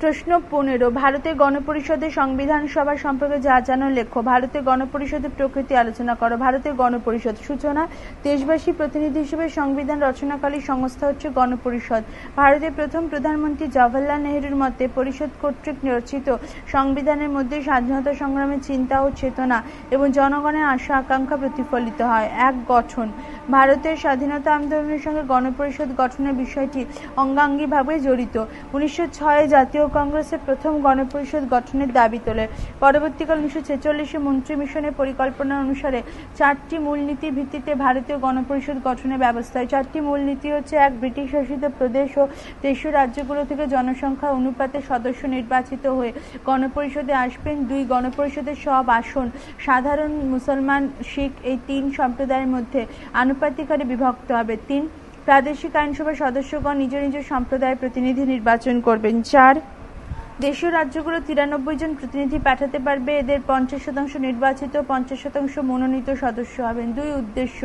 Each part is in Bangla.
প্রশ্ন 15 ভারতের গণপরিষদের সংবিধান সভা সম্পর্কে যা জানো লেখো। ভারতের গণপরিষদের প্রকৃতি আলোচনা করো। ভারতের গণপরিষদ সূচনা। দেশবাসী প্রতিনিধি হিসেবে সংবিধান রচনাকারী সংস্থা হচ্ছে গণপরিষদ। ভারতের প্রথম প্রধানমন্ত্রী জওহরলাল নেহরুর মতে পরিষদ কর্তৃক রচিত সংবিধানের মধ্যে স্বাধীনতা সংগ্রামের চিন্তা ও চেতনা এবং জনগণের আশা আকাঙ্ক্ষা প্রতিফলিত হয়। এক গঠন। ভারতের স্বাধীনতা আন্দোলনের সঙ্গে গণপরিষদ গঠনের বিষয়টি অঙ্গাঙ্গিভাবে জড়িত। 1906 জাতীয় কংগ্রেসের প্রথম গণপরিষদ গঠনের দাবি তোলে। পরবর্তীকাল 1946 মন্ত্রী মিশনের পরিকল্পনা অনুসারে 4টি মূলনীতির ভিত্তিতে ভারতীয় গণপরিষদ গঠনের ব্যবস্থা হয়। 4টি মূলনীতি হচ্ছে: 1. ব্রিটিশ শাসিত প্রদেশ ও দেশীয় রাজ্যগুলো থেকে জনসংখ্যা অনুপাতে সদস্য নির্বাচিত হয়ে গণপরিষদে আসবেন। 2. গণপরিষদের সব আসন সাধারণ, মুসলমান, শিখ এই 3 সম্প্রদায়ের মধ্যে আনুপাতিক হারে বিভক্ত হবে। 3. প্রাদেশিক আইনসভার সদস্যগণ নিজ নিজ সম্প্রদায়ের প্রতিনিধি নির্বাচন করবেন। 4. দেশীয় রাজ্যগুলো 93 জন প্রতিনিধি পাঠাতে পারবে। এদের 50% নির্বাচিত, 50% মনোনীত সদস্য হবেন। 2. উদ্দেশ্য: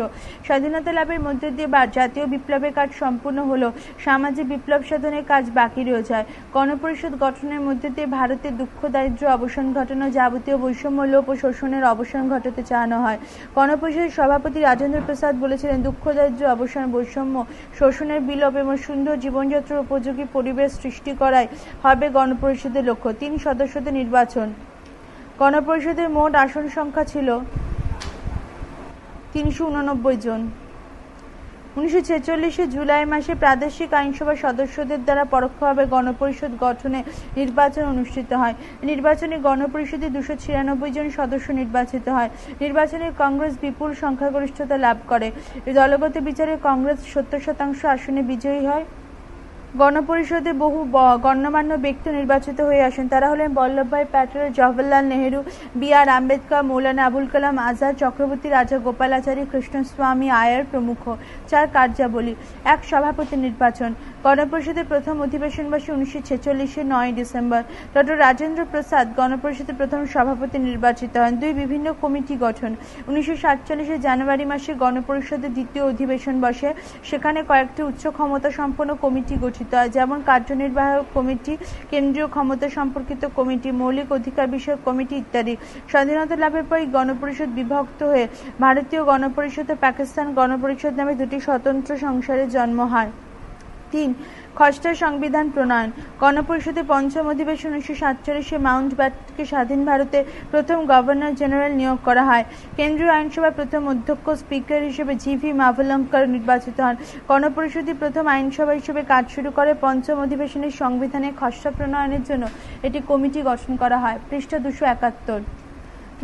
স্বাধীনতা লাভের মধ্য দিয়ে জাতীয় বিপ্লবের কাজ সম্পূর্ণ হলো, সামাজিক বিপ্লব সাধনের কাজ বাকি রয়ে যায়। গণপরিষদ গঠনের মধ্য দিয়ে ভারতের দুঃখ দারিদ্র অবসান ঘটানো, যাবতীয় বৈষম্য লোপ ও শোষণের অবসান ঘটাতে চাওয়ানো হয়। গণপরিষদের সভাপতি রাজেন্দ্র প্রসাদ বলেছিলেন, দুঃখ দারিদ্র অবসান, বৈষম্য, শোষণের বিলোপ এবং সুন্দর জীবনযাত্রার উপযোগী পরিবেশ সৃষ্টি করাই হবে গণপরিষদের লক্ষ্য। 3. সদস্যদের নির্বাচন। গণপরিষদের মোট আসন সংখ্যা ছিল 389 জন। 1946 জুলাই মাসে প্রাদেশিক আইনসভার সদস্যদের দ্বারা পরোক্ষভাবে গণপরিষদ গঠনে নির্বাচন অনুষ্ঠিত হয়। নির্বাচনে গণপরিষদে 296 জন সদস্য নির্বাচিত হয়। নির্বাচনে কংগ্রেস বিপুল সংখ্যাগরিষ্ঠতা লাভ করে। দলগত বিচারে কংগ্রেস 70% আসনে বিজয়ী হয়। গণপরিষদে বহু গণ্যমান্য ব্যক্তি নির্বাচিত হয়ে আসেন। তারা হলেন বল্লভভাই প্যাটেল, জওহরলাল নেহরু, বি.আর. আম্বেদকর, মৌলানা আবুল কালাম আজাদ, চক্রবর্তী রাজা গোপালাচারী, কৃষ্ণস্বামী আয়ার প্রমুখ। 4. কার্যাবলী। 1. সভাপতি নির্বাচন। গণপরিষদের প্রথম অধিবেশন বসে 1946 9 ডিসেম্বর। ডক্টর রাজেন্দ্র প্রসাদ গণপরিষদের প্রথম সভাপতি নির্বাচিত হন। 2. বিভিন্ন কমিটি গঠন। 1947 জানুয়ারি মাসে গণপরিষদের দ্বিতীয় অধিবেশন বসে। সেখানে কয়েকটি উচ্চ ক্ষমতা সম্পন্ন কমিটি গঠিত হয়, যেমন কার্যনির্বাহক কমিটি, কেন্দ্রীয় ক্ষমতা সম্পর্কিত কমিটি, মৌলিক অধিকার বিষয়ক কমিটি ইত্যাদি। স্বাধীনতা লাভের পরই গণপরিষদ বিভক্ত হয়ে ভারতীয় গণপরিষদ ও পাকিস্তান গণপরিষদ নামে 2টি স্বতন্ত্র সংসদের জন্ম হয়। 3. খসড়া সংবিধান প্রণয়ন। গণপরিষদের পঞ্চম অধিবেশন 1947 মাউন্ট ব্যাটেনকে স্বাধীন ভারতের প্রথম গভর্নর জেনারেল নিয়োগ করা হয়। কেন্দ্রীয় আইনসভার প্রথম অধ্যক্ষ স্পিকার হিসেবে জি.ভি. মাভলঙ্কর নির্বাচিত হন। গণপরিষদের প্রথম আইনসভা হিসেবে কাজ শুরু করে। পঞ্চম অধিবেশনের সংবিধানের খসড়া প্রণয়নের জন্য এটি কমিটি গঠন করা হয়। পৃষ্ঠা 271।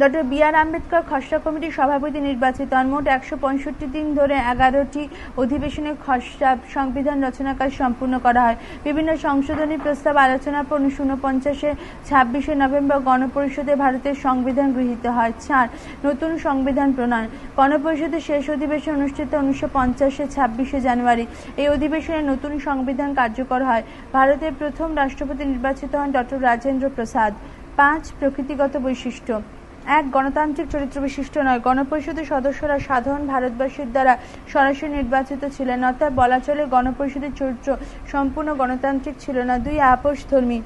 Doctor B.R.. আম্বেদকর খসড়া কমিটির সভাপতি নির্বাচিত হন। মোট 165 দিন ধরে 11টি অধিবেশনে খসড়া সংবিধান রচনা কাজ সম্পূর্ণ করা হয়। বিভিন্ন সংশোধনী প্রস্তাব আলোচনার পর 1949 26 নভেম্বর গণপরিষদে ভারতের সংবিধান গৃহীত হয়। 4. নতুন সংবিধান প্রণয়ন। গণপরিষদের শেষ অধিবেশন অনুষ্ঠিত 1950 26 জানুয়ারি। এই অধিবেশনে নতুন সংবিধান কার্যকর হয়। ভারতের প্রথম রাষ্ট্রপতি নির্বাচিত হন ডক্টর রাজেন্দ্র প্রসাদ। 5. প্রকৃতিগত বৈশিষ্ট্য। 1. গণতান্ত্রিক চরিত্র বিশিষ্ট নয়। গণপরিষদের সদস্যরা সাধারণ ভারতবাসীর দ্বারা সরাসরি নির্বাচিত ছিলেন, অর্থাৎ বলা চলে গণপরিষদের চরিত্র সম্পূর্ণ গণতান্ত্রিক ছিল না। 2. আপোষধর্মী।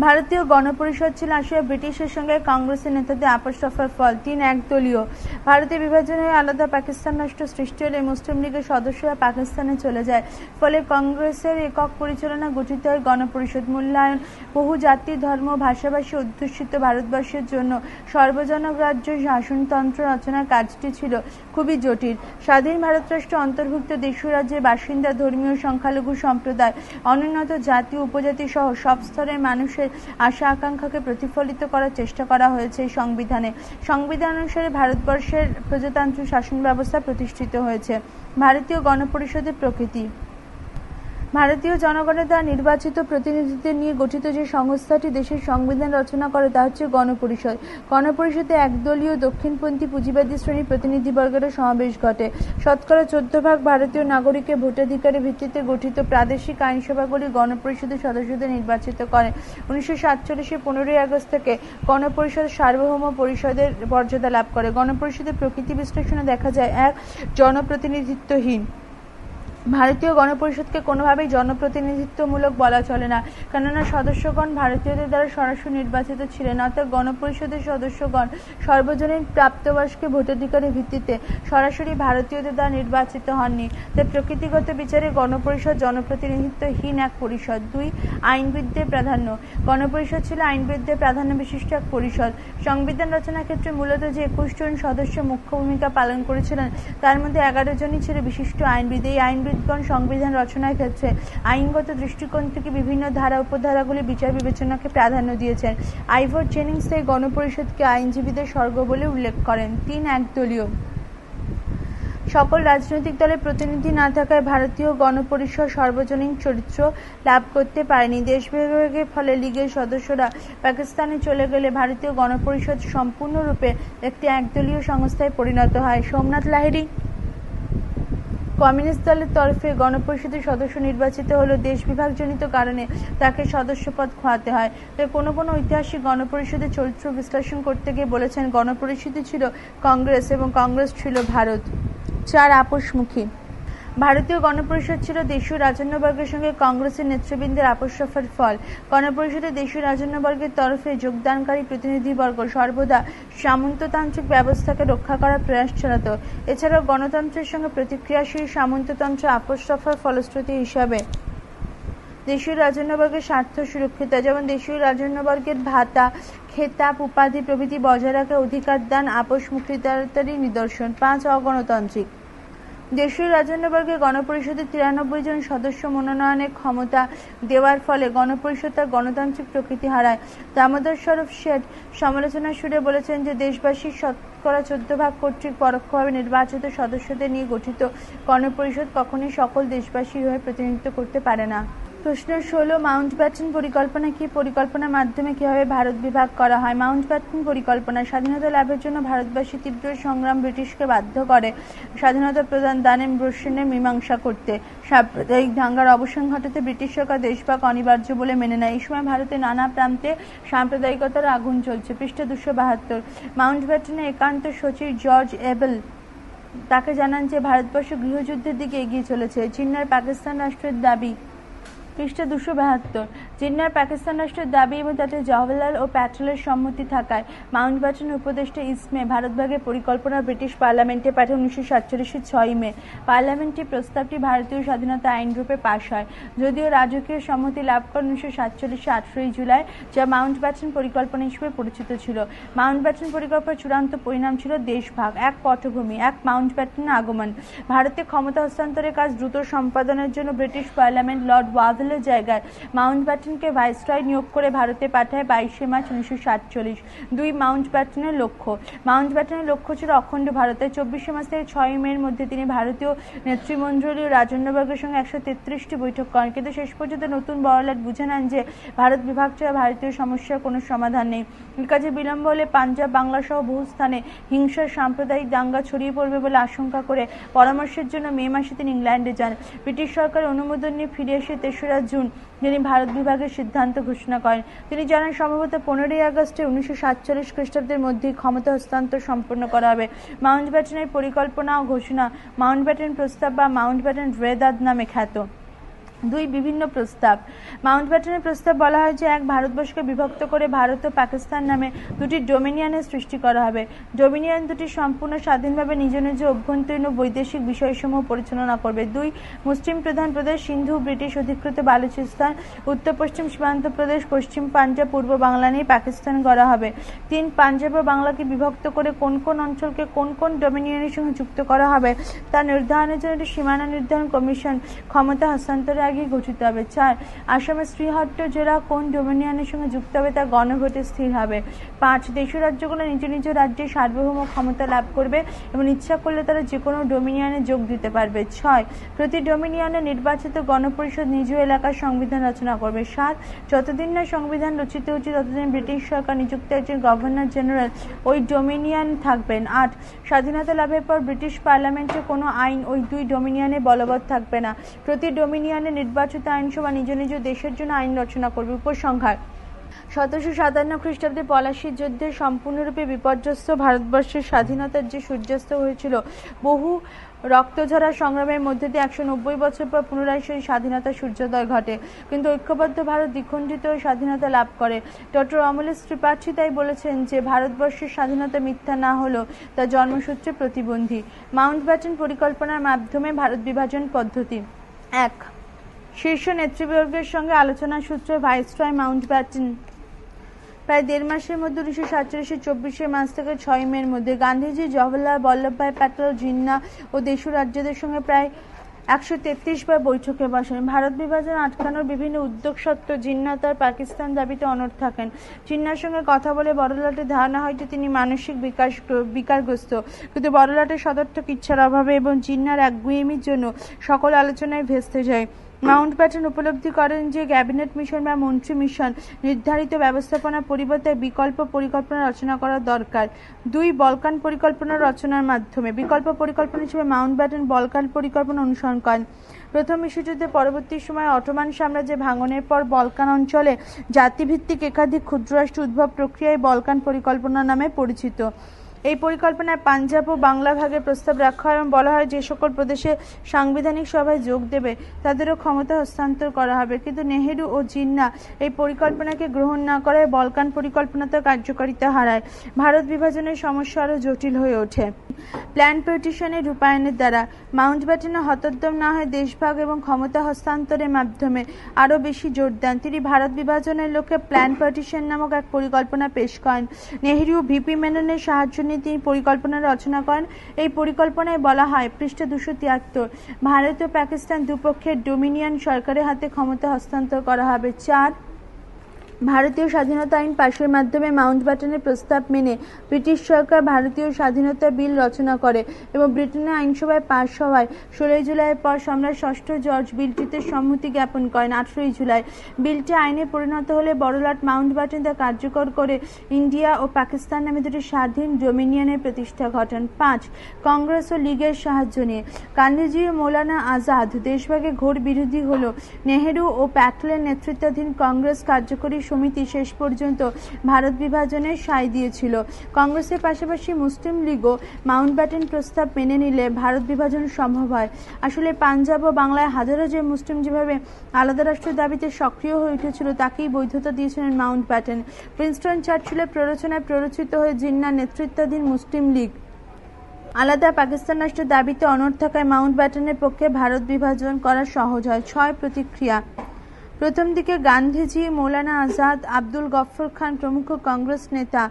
ভারতীয় গণপরিষদ ছিল আসলে ব্রিটিশের সঙ্গে কংগ্রেসের নেতাদের আপোষ রফার ফল। 3. একদলীয়। ভারতের বিভাজন হয়ে আলাদা পাকিস্তান রাষ্ট্র সৃষ্টি হলে মুসলিম লীগের সদস্যরা পাকিস্তানে চলে যায়। ফলে কংগ্রেসের একক পরিচালনা গঠিত হয় গণপরিষদ। মূল্যায়ন। বহু জাতি, ধর্ম, ভাষাভাষী অধ্যুষিত ভারতবর্ষের জন্য সর্বজনগ্রাহ্য শাসনতন্ত্র রচনার কাজটি ছিল খুবই জটিল। স্বাধীন ভারত রাষ্ট্র অন্তর্ভুক্ত দেশীয় রাজ্যের বাসিন্দা, ধর্মীয় সংখ্যালঘু সম্প্রদায়, অনুন্নত জাতি উপজাতি সহ সব স্তরের মানুষের আশা আকাঙ্ক্ষাকে প্রতিফলিত করার চেষ্টা করা হয়েছে এই সংবিধানে। সংবিধান অনুসারে ভারতবর্ষের প্রজাতান্ত্রিক শাসন ব্যবস্থা প্রতিষ্ঠিত হয়েছে। ভারতীয় গণপরিষদের প্রকৃতি। ভারতীয় জনগণের দ্বারা নির্বাচিত প্রতিনিধিদের নিয়ে গঠিত যে সংস্থাটি দেশের সংবিধান রচনা করে তা হচ্ছে গণপরিষদ। গণপরিষদে একদলীয় দক্ষিণপন্থী পুঁজিবাদী শ্রেণীর প্রতিনিধিবর্গের সমাবেশ ঘটে। শতকরা 14% ভারতীয় নাগরিকের ভোটাধিকারের ভিত্তিতে গঠিত প্রাদেশিক আইনসভাগুলি গণপরিষদের সদস্যদের নির্বাচিত করে। 1947 15ই আগস্ট থেকে গণপরিষদ সার্বভৌম পরিষদের মর্যাদা লাভ করে। গণপরিষদের প্রকৃতি বিশ্লেষণে দেখা যায়: 1. জনপ্রতিনিধিত্বহীন। ভারতীয় গণপরিষদকে কোনোভাবেই জনপ্রতিনিধিত্বমূলক বলা চলে না, কেননা সদস্যগণ ভারতীয়দের দ্বারা সরাসরি নির্বাচিত ছিলেন। অর্থাৎ গণপরিষদের সদস্যগণ সর্বজনীন প্রাপ্তবয়স্কের ভোটাধিকারের ভিত্তিতে সরাসরি ভারতীয়দের দ্বারা নির্বাচিত হননি। তাই প্রকৃতিগত বিচারে গণপরিষদ জনপ্রতিনিধিত্বহীন এক পরিষদ। 2. আইনবিদদের প্রাধান্য। গণপরিষদ ছিল আইনবিদদের প্রাধান্য বিশিষ্ট এক পরিষদ। সংবিধান রচনার ক্ষেত্রে মূলত যে 21 জন সদস্য মুখ্য ভূমিকা পালন করেছিলেন, তার মধ্যে 11 জনই ছিল বিশিষ্ট আইনবিদ। এই আইনবিদগণ সংবিধান রচনার ক্ষেত্রে আইনগত দৃষ্টিকোণ থেকে বিভিন্ন ধারা উপধারাগুলি বিচার বিবেচনাকে প্রাধান্য দিয়েছেন। আইভর জেনিংস এই গণপরিষদকে আইনজীবীদের স্বর্গ বলে উল্লেখ করেন। 3. একদলীয়। সকল রাজনৈতিক দলের প্রতিনিধি না থাকায় ভারতীয় গণপরিষদ সর্বজনীন চরিত্র লাভ করতে পারেনি। দেশ বিভাগের ফলে লীগের সদস্যরা পাকিস্তানে চলে গেলে ভারতীয় গণপরিষদ সম্পূর্ণরূপে একটি একদলীয় সংস্থায় পরিণত হয়। সোমনাথ লাহিড়ী কমিউনিস্ট দলের তরফে গণপরিষদের সদস্য নির্বাচিত হলেও দেশ বিভাগজনিত কারণে তাকে সদস্যপদ খোয়াতে হয়। তাই কোনো ঐতিহাসিক গণপরিষদের চরিত্র বিশ্লেষণ করতে গিয়ে বলেছেন, গণপরিষদই ছিল কংগ্রেস এবং কংগ্রেস ছিল ভারত। 4. আপোষমুখী। ভারতীয় গণপরিষদ ছিল দেশীয় রাজন্যবর্গের সঙ্গে কংগ্রেসের নেতৃবৃন্দের আপোষরফার ফল। গণপরিষদে দেশীয় রাজন্যবর্গের তরফে যোগদানকারী প্রতিনিধিবর্গ সর্বদা সামন্ততান্ত্রিক ব্যবস্থাকে রক্ষা করার প্রয়াস চালাত। এছাড়াও গণতন্ত্রের সঙ্গে প্রতিক্রিয়াশীল সামন্ততন্ত্র আপোষরফার ফলশ্রুতি হিসাবে দেশীয় রাজন্যবর্গের স্বার্থ সুরক্ষিত, যেমন দেশীয় রাজন্যবর্গের ভাতা, খেতাব, উপাধি প্রভৃতি বজায় রাখা অধিকার দান আপোষমুখিতারই নিদর্শন। 5. অগণতান্ত্রিক। দেশীয় রাজন্যবর্গে গণপরিষদের 93 জন সদস্য মনোনয়নের ক্ষমতা দেওয়ার ফলে গণপরিষদ তার গণতান্ত্রিক প্রকৃতি হারায়। দামোদর শরফ শেঠ সমালোচনার সুরে বলেছেন যে দেশবাসীর শতকরা 14 ভাগ কর্তৃক পরোক্ষভাবে নির্বাচিত সদস্যদের নিয়ে গঠিত গণপরিষদ কখনোই সকল দেশবাসীর হয়ে প্রতিনিধিত্ব করতে পারে না। প্রশ্ন 16, মাউন্টব্যাটেন পরিকল্পনা কি? পরিকল্পনার মাধ্যমে কিভাবে ভারত বিভাগ করা হয়? মাউন্টব্যাটেন পরিকল্পনা স্বাধীনতা লাভের জন্য ভারতবাসী তীব্র সংগ্রাম ব্রিটিশকে বাধ্য করে স্বাধীনতা প্রদান দানের প্রশ্নের মীমাংসা করতে। সাম্প্রদায়িক দাঙ্গার অবসান ঘটাতে ব্রিটিশ সরকার দেশভাগ অনিবার্য বলে মেনে নেয়। এই সময় ভারতের নানা প্রান্তে সাম্প্রদায়িকতার আগুন চলছে। পৃষ্ঠা 272। মাউন্টব্যাটেনের একান্ত সচিব জর্জ এবেল তাকে জানান যে ভারতবর্ষ গৃহযুদ্ধের দিকে এগিয়ে চলেছে। জিন্নার পাকিস্তান রাষ্ট্রের দাবি। পৃষ্ঠা 272। জিন্নার পাকিস্তান রাষ্ট্রের দাবি এবং তাতে জওহরলাল ও প্যাটেলের সম্মতি থাকায় মাউন্টব্যাটেন উপদেষ্টা ইসমে ভারতভাগের পরিকল্পনা ব্রিটিশ পার্লামেন্টে পাঠায় 1947 6 মে। পার্লামেন্টে প্রস্তাবটি ভারতীয় স্বাধীনতা আইনরূপে পাশ হয়, যদিও রাজকীয় সম্মতি লাভ করে 1947 18 জুলাই, যা মাউন্টব্যাটেন পরিকল্পনা হিসেবে পরিচিত ছিল। মাউন্টব্যাটেন পরিকল্পনার চূড়ান্ত পরিণাম ছিল দেশভাগ, এক পটভূমি, এক মাউন্টব্যাটেনের আগমন। ভারতে ক্ষমতা হস্তান্তরের কাজ দ্রুত সম্পাদনের জন্য ব্রিটিশ পার্লামেন্ট লর্ড ওয়াভেলের জায়গায় মাউন্টব্যাটেনকে ভাইসরয় নিয়োগ করে ভারতে পাঠায় 22 মার্চ 1947। 2. মাউন্টব্যাটেনের লক্ষ্য। মাউন্টব্যাটেনের লক্ষ্য ছিল অখণ্ড ভারতে। 24 মার্চ থেকে 6 মের মধ্যে তিনি ভারতীয় নেতৃমণ্ডলী ও রাজন্যবর্গের সঙ্গে 133টি বৈঠক করেন, কিন্তু শেষ পর্যন্ত নতুন বড়লাট বুঝে নেন যে ভারত বিভাগ ছাড়া ভারতীয় সমস্যার কোনো সমাধান নেই। এর কাজে বিলম্ব হলে পাঞ্জাব, বাংলা সহ বহু স্থানে হিংসার সাম্প্রদায়িক দাঙ্গা ছড়িয়ে পড়বে বলে আশঙ্কা করে পরামর্শের জন্য মে মাসে তিনি ইংল্যান্ডে যান। ব্রিটিশ সরকারের অনুমোদন নিয়ে ফিরে এসে 3রা জুন তিনি ভারত বিভাগের সিদ্ধান্ত ঘোষণা করেন। তিনি জানান সম্ভবত 15ই আগস্টে 1947 খ্রিস্টাব্দের মধ্যেই ক্ষমতা হস্তান্তর সম্পন্ন করা হবে। মাউন্টব্যাটেনের পরিকল্পনা ও ঘোষণা মাউন্টব্যাটেন প্রস্তাব বা মাউন্টব্যাটেন রেদাদ নামে খ্যাত। 2. বিভিন্ন প্রস্তাব। মাউন্টব্যাটেনের প্রস্তাব বলা হয় যে ভারতবর্ষকে বিভক্ত করে ভারত ও পাকিস্তান নামে 2টি ডোমিনিয়নের সৃষ্টি করা হবে। ডোমিনিয়ন দুটি সম্পূর্ণ স্বাধীনভাবে নিজ নিজ অভ্যন্তরীণ ও বৈদেশিক বিষয়সমূহ পরিচালনা করবে। 2. মুসলিম প্রধান প্রদেশ সিন্ধু, ব্রিটিশ অধিকৃত বালুচিস্তান, উত্তর পশ্চিম সীমান্ত প্রদেশ, পশ্চিম পাঞ্জাব, পূর্ব বাংলা নিয়ে পাকিস্তান গড়া হবে। 3. পাঞ্জাব ও বাংলাকে বিভক্ত করে কোন কোন অঞ্চলকে কোন কোন ডোমিনিয়নের সঙ্গে যুক্ত করা হবে তা নির্ধারণের জন্য একটি সীমানা নির্ধারণ কমিশন ক্ষমতা হস্তান্তরের আগে গঠিত হবে। 4. আসামের শ্রীহট্ট জেলা কোন ডোমিনিয়নের সঙ্গে যুক্ত হবে তা গণভোটে স্থির হবে। 5. দেশীয় রাজ্যগুলো নিজ নিজ রাজ্যে সার্বভৌম ক্ষমতা লাভ করবে এবং ইচ্ছা করলে তারা যে কোনো ডোমিনিয়নে যোগ দিতে পারবে। 6. প্রতি ডোমিনিয়নে নির্বাচিত গণপরিষদ নিজ এলাকার সংবিধান রচনা করবে। 7. যতদিন না সংবিধান রচিত হচ্ছে ততদিন ব্রিটিশ সরকার নিযুক্ত একজন গভর্নর জেনারেল ওই ডোমিনিয়ন থাকবেন। 8. স্বাধীনতা লাভের পর ব্রিটিশ পার্লামেন্টে কোনো আইন ওই 2 ডোমিনিয়নে বলবৎ থাকবে না। প্রতি ডোমিনিয়নে নির্বাচিত আইনসভা নিজ নিজ দেশের জন্য আইন রচনা করবে। উপসংহার। 1757 খ্রিস্টাব্দে পলাশীর যুদ্ধে সম্পূর্ণরূপে বিপর্যস্ত ভারতবর্ষের স্বাধীনতার যে সূর্যাস্ত হয়েছিল, বহু রক্তঝরা সংগ্রামের মধ্যে দিয়ে 190 বছর পর পুনরায় সেই স্বাধীনতার সূর্যোদয় ঘটে। কিন্তু ঐক্যবদ্ধ ভারত দ্বিখণ্ডিত স্বাধীনতা লাভ করে। ডক্টর অমলেশ ত্রিপাঠী তাই বলেছেন যে ভারতবর্ষের স্বাধীনতা মিথ্যা না হলেও তা জন্মসূত্রে প্রতিবন্ধী। মাউন্টব্যাটেন পরিকল্পনার মাধ্যমে ভারত বিভাজন পদ্ধতি। 1. শীর্ষ নেতৃবর্গের সঙ্গে আলোচনা সূত্রে ভাইসরয় মাউন্টব্যাটেন প্রায় 1.5 মাসের মধ্যে 1947 24 মার্চ থেকে 6 মের মধ্যে গান্ধীজি, জওহরলাল বল্লভভাই প্যাটেল, জিন্না ও দেশু রাজ্যদের সঙ্গে প্রায় 133 বার বৈঠকে বসেন। ভারত বিভাজন আটকানোর বিভিন্ন উদ্যোগ সত্ত্বেও জিন্না তার পাকিস্তান দাবিতে অনড় থাকেন। জিন্নার সঙ্গে কথা বলে বড়লাটের ধারণা হয় যে তিনি মানসিক বিকারগ্রস্ত, কিন্তু বড়লাটের সদর্থক ইচ্ছার অভাবে এবং জিন্নার একগুঁয়েমির জন্য সকল আলোচনায় ভেস্তে যায়। মাউন্টব্যাটেন উপলব্ধি করেন যে ক্যাবিনেট মিশন বা মন্ত্রী মিশন নির্ধারিত ব্যবস্থাপনার পরিবর্তে বিকল্প পরিকল্পনা রচনা করা দরকার। 2. বলকান পরিকল্পনা রচনার মাধ্যমে। বিকল্প পরিকল্পনা হিসেবে মাউন্টব্যাটেন বলকান পরিকল্পনা অনুসরণ করেন। প্রথম বিশ্বযুদ্ধের পরবর্তী সময়ে অটোমান সাম্রাজ্যের ভাঙনের পর বলকান অঞ্চলে জাতিভিত্তিক একাধিক ক্ষুদ্ররাষ্ট্র উদ্ভব প্রক্রিয়ায় বলকান পরিকল্পনা নামে পরিচিত। এই পরিকল্পনায় পাঞ্জাব ও বাংলা ভাগের প্রস্তাব রাখা হয় এবং বলা হয় যে সকল প্রদেশে সাংবিধানিক সভায় যোগ দেবে তাদেরও ক্ষমতা হস্তান্তর করা হবে। কিন্তু নেহেরু ও জিন্না এই পরিকল্পনাকে গ্রহণ না করায় বলকান পরিকল্পনা তার কার্যকারিতা হারায়। ভারত বিভাজনের সমস্যা আরও জটিল হয়ে ওঠে। প্ল্যান পার্টিশনের রূপায়ণের দ্বারা মাউন্টব্যাটেনে হতোদ্যম না হয়ে দেশভাগ এবং ক্ষমতা হস্তান্তরের মাধ্যমে আরও বেশি জোর দেন। তিনি ভারত বিভাজনের লক্ষ্যে প্ল্যান পার্টিশন নামক এক পরিকল্পনা পেশ করেন। নেহেরু ও ভিপি মেননের সাহায্য নিয়ে তিনি পরিকল্পনা রচনা করেন। এই পরিকল্পনায় বলা হয়, পৃষ্ঠা 273, ভারত ও পাকিস্তান দুপক্ষের ডোমিনিয়ন সরকারের হাতে ক্ষমতা হস্তান্তর করা হবে। 4. ভারতীয় স্বাধীনতা আইন পাশের মাধ্যমে মাউন্টব্যাটেনের প্রস্তাব মেনে ব্রিটিশ সরকার ভারতীয় স্বাধীনতা বিল রচনা করে এবং ব্রিটেনের আইনসভায় পাশ হওয়ায় 16 জুলাইয়ের পর সম্রাট ষষ্ঠ জর্জ বিলটিতে সম্মতি জ্ঞাপন করেন। 18 জুলাই বিলটি আইনে পরিণত হলে বড়লাট মাউন্টব্যাটেন তা কার্যকর করে ইন্ডিয়া ও পাকিস্তান নামে দুটি স্বাধীন ডোমিনিয়নের প্রতিষ্ঠা ঘটান। 5. কংগ্রেস ও লীগের সাহায্য নিয়ে। গান্ধীজি ও মৌলানা আজাদ দেশভাগে ঘোর বিরোধী হলেও নেহেরু ও প্যাটেলের নেতৃত্বাধীন কংগ্রেস কার্যকরী সমিতি শেষ পর্যন্ত ভারত বিভাজনের সায় দিয়েছিল। কংগ্রেসের পাশাপাশি মুসলিম লীগও মাউন্টব্যাটেন প্রস্তাব মেনে নিলে ভারত বিভাজন সম্ভব হয়। আসলে পাঞ্জাব ও বাংলায় হাজারো যে মুসলিম যেভাবে আলাদা রাষ্ট্রের দাবিতে সক্রিয় হয়ে উঠেছিল তাকেই বৈধতা দিয়েছিলেন মাউন্টব্যাটেন। প্রিন্সটন চার্চিলের প্ররোচনায় প্ররোচিত হয়ে জিন্নার নেতৃত্বাধীন মুসলিম লীগ আলাদা পাকিস্তান রাষ্ট্রের দাবিতে অনড় থাকায় মাউন্টব্যাটেনের পক্ষে ভারত বিভাজন করা সহজ হয়। 6. প্রতিক্রিয়া। প্রথম দিকে গান্ধীজি, মৌলানা আজাদ, আব্দুল গফর খান প্রমুখ কংগ্রেস নেতা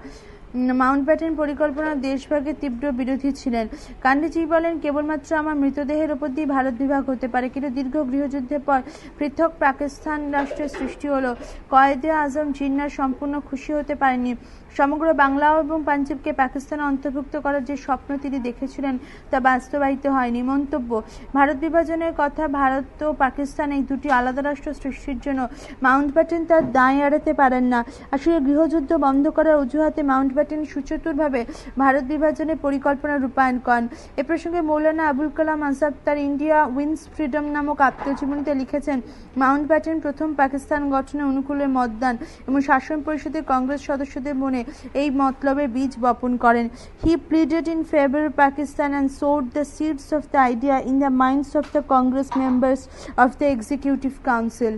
মাউন্টব্যাটেন পরিকল্পনা দেশভাগের তীব্র বিরোধী ছিলেন। গান্ধীজি বলেন, কেবলমাত্র আমার মৃতদেহের ওপর দিয়ে ভারত বিভাগ হতে পারে। কিন্তু দীর্ঘ গৃহযুদ্ধের পর পৃথক পাকিস্তান রাষ্ট্রের সৃষ্টি হলো। কয়েদে আজম জিন্না সম্পূর্ণ খুশি হতে পারেননি। সমগ্র বাংলা এবং পাঞ্জাবকে পাকিস্তানে অন্তর্ভুক্ত করার যে স্বপ্ন তিনি দেখেছিলেন তা বাস্তবায়িত হয়নি। মন্তব্য: ভারত বিভাজনের কথা ভারত ও পাকিস্তান এই দুটি আলাদা রাষ্ট্র সৃষ্টির জন্য মাউন্টব্যাটেন তার দায় এড়াতে পারেন না। আসলে গৃহযুদ্ধ বন্ধ করার অজুহাতে মাউন্টব্যাটেন সুচতুরভাবে ভারত বিভাজনের পরিকল্পনা রূপায়ণ করেন। এ প্রসঙ্গে মৌলানা আবুল কালাম আজাদ তার ইন্ডিয়া উইন্স ফ্রিডম নামক আত্মজীবনীতে লিখেছেন, মাউন্টব্যাটেন প্রথম পাকিস্তান গঠনে অনুকূলে মত দেন এবং শাসন পরিষদের কংগ্রেস সদস্যদের মনে এই মতলবে বীজ বপন করেন। He pleaded in favor of Pakistan and sowed the seeds of the idea in the minds of the Congress members of the Executive Council.